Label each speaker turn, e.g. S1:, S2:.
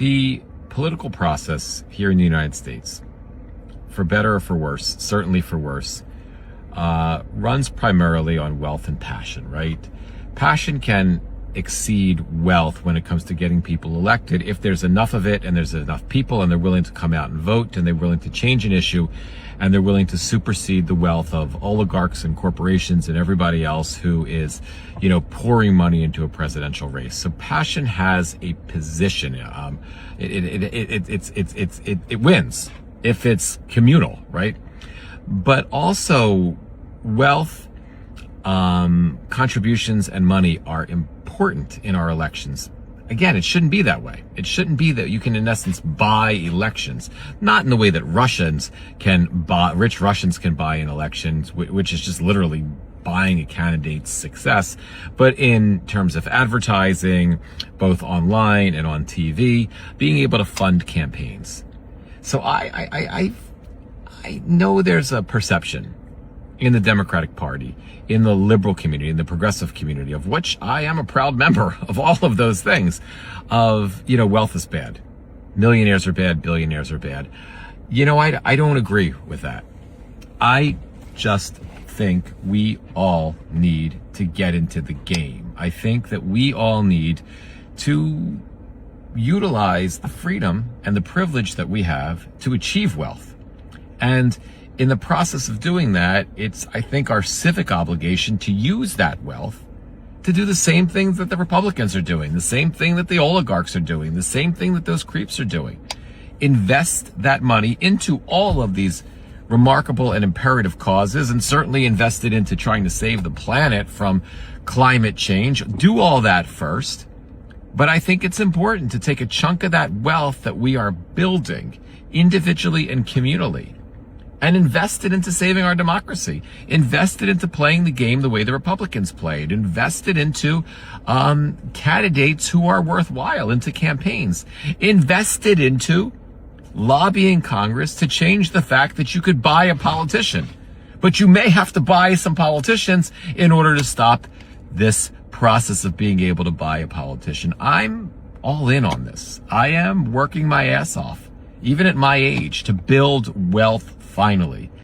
S1: The political process here in the United States, for better or for worse, certainly for worse, runs primarily on wealth and passion, right? Passion can exceed wealth when it comes to getting people elected if there's enough of it and there's enough people and they're willing to come out and vote and they're willing to change an issue and they're willing to supersede the wealth of oligarchs and corporations and everybody else who is, pouring money into a presidential race. So passion has a position. It wins if it's communal, right? But also wealth, contributions and money are important in our elections. Again, it shouldn't be that way. It shouldn't be that you can, in essence, buy elections. Not in the way that rich Russians can buy in elections, which is just literally buying a candidate's success, but in terms of advertising, both online and on TV, being able to fund campaigns. So I know there's a perception in the Democratic Party, in the liberal community, in the progressive community, of which I am a proud member of all of those things, of, wealth is bad. Millionaires are bad, billionaires are bad. I don't agree with that. I just think we all need to get into the game. I think that we all need to utilize the freedom and the privilege that we have to achieve wealth. And in the process of doing that, it's, I think, our civic obligation to use that wealth to do the same things that the Republicans are doing, the same thing that the oligarchs are doing, the same thing that those creeps are doing. Invest that money into all of these remarkable and imperative causes, and certainly invest it into trying to save the planet from climate change. Do all that first. But I think it's important to take a chunk of that wealth that we are building individually and communally and invest it into saving our democracy. Invest it into playing the game the way the Republicans played. Invest it into candidates who are worthwhile, into campaigns. Invest it into lobbying Congress to change the fact that you could buy a politician. But you may have to buy some politicians in order to stop this process of being able to buy a politician. I'm all in on this. I am working my ass off, even at my age, to build wealth finally.